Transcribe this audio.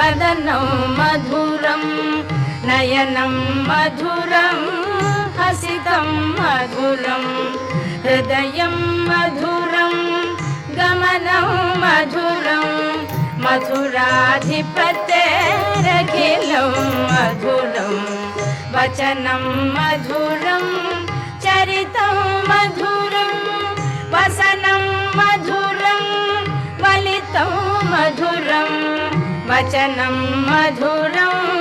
वदनं मधुरं नयनं मधुरं हसितं मधुरं हृदयं मधुरं गमनं मधुरं मधुराधिपतेरखिलं मधुरं वचनं मधुरं चरितं मधुरं वसनं मधुरं वलितं मधुरं वचनं मधुरं